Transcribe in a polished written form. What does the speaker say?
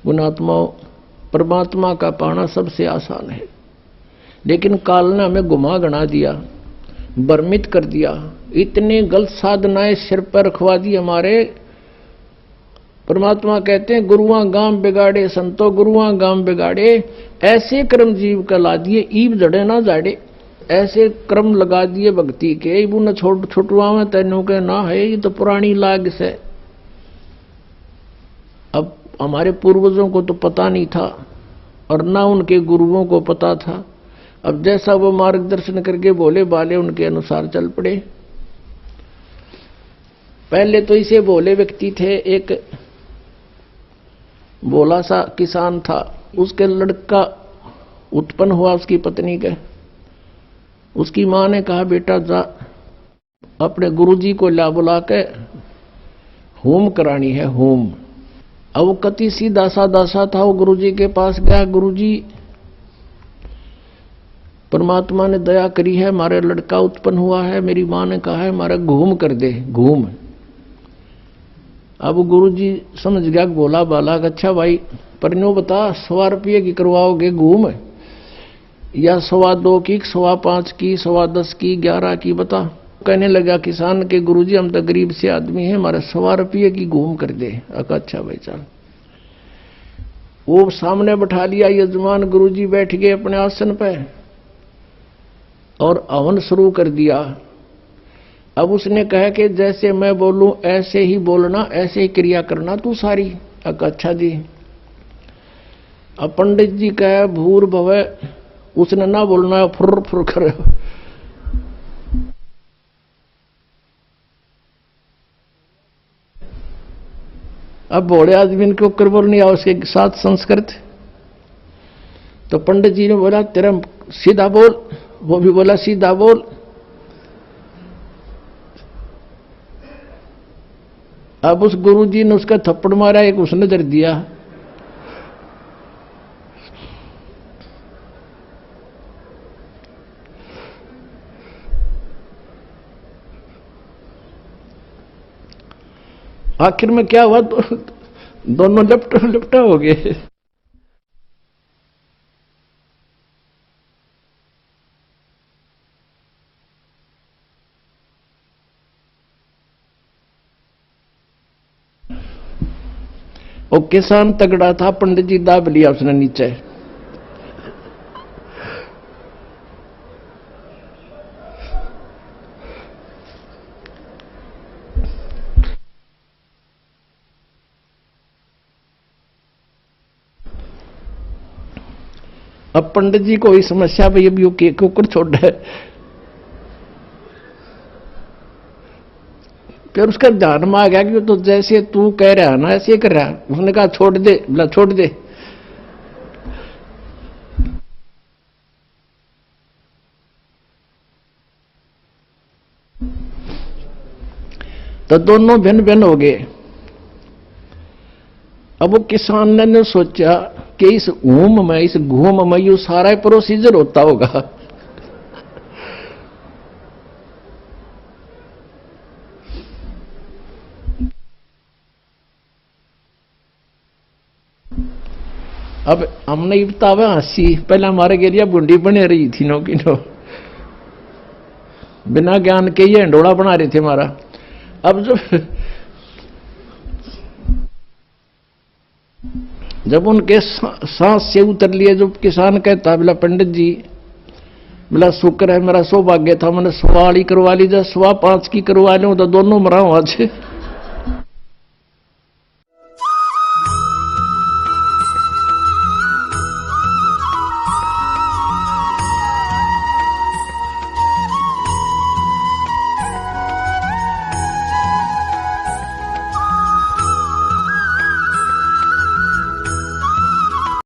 उन आत्माओं परमात्मा का पाना सबसे आसान है, लेकिन काल ने हमें गुमा गना दिया, भ्रमित कर दिया। इतने गलत साधनाएं सिर पर रखवा दी हमारे। परमात्मा कहते हैं गुरुआ गांव बिगाड़े संतो गुरुआ गांव बिगाड़े, ऐसे कर्म जीव का ला दिए ईब जड़े ना जाड़े। ऐसे क्रम लगा दिए भक्ति के, इबू न छुटवा में तेनों के ना है, ये तो पुरानी लाग से। अब हमारे पूर्वजों को तो पता नहीं था और ना उनके गुरुओं को पता था। अब जैसा वो मार्गदर्शन करके बोले बाले उनके अनुसार चल पड़े। पहले तो इसे भोले व्यक्ति थे, एक भोला सा किसान था, उसके लड़का उत्पन्न हुआ उसकी पत्नी के। उसकी मां ने कहा बेटा जा अपने गुरुजी को ला बुला के होम करानी है, होम। अब वो कति सीधा सादा सा था, वो गुरुजी के पास गया, गुरुजी परमात्मा ने दया करी है, हमारे लड़का उत्पन्न हुआ है, मेरी मां ने कहा है हमारा घूम कर दे, घूम। अब गुरुजी समझ गया बोला बाला अच्छा भाई पर नो बता 100 रुपये की करवाओगे घूम, या 2.25 की, 5.25 की, 10.25 की, 11 की बता। कहने लगा किसान के गुरुजी हम तो गरीब से आदमी हैं, हमारे 100 रुपये की घूम कर दे। अच्छा भाई चल। वो सामने बैठा लिया यजमान, गुरुजी बैठ गए अपने आसन पे और हवन शुरू कर दिया। अब उसने कहा कि जैसे मैं बोलूं ऐसे ही बोलना, ऐसे ही क्रिया करना तू सारी। अच्छा जी। अब पंडित जी कहे भूर भवे, उसने ना बोलना फुर फुर करे। अब भोले आदमी को कर बोलनी आओ उसके साथ संस्कृत। तो पंडित जी ने बोला तेरा सीधा बोल, वो भी बोला सीधा बोल। अब उस गुरुजी ने उसका थप्पड़ मारा, एक उसने दर दिया। आखिर में क्या हुआ, दोनों लपटा हो गए। और किसान तगड़ा था, पंडित जी दाब लिया उसने नीचे। अब पंडित जी को ही समस्या भाई अभी वो केक ऊपर छोड़ है। फिर उसका ध्यान में आ गया कि तो जैसे तू कह रहा है ना ऐसे कर रहा है। उसने कहा छोड़ दे, बोला छोड़ दे। तो दोनों भिन्न भिन्न हो गए। अब वो किसान ने सोचा कि इस घूम में, इस घूम में यू सारा प्रोसीजर होता होगा। अब हमने बतावे हंसी, पहले हमारे गेरिया बुंडी बने रही थी नो की नो, बिना ज्ञान के ये हंडोड़ा बना रहे थे हमारा। अब जब उनके सांस से उतर लिए, जो किसान कहता बोला पंडित जी, बोला शुक्र है मेरा सौभाग्य था, मैंने 1.25 करवा ली, जब 5.25 की करवा लूं तो दोनों मरा आज।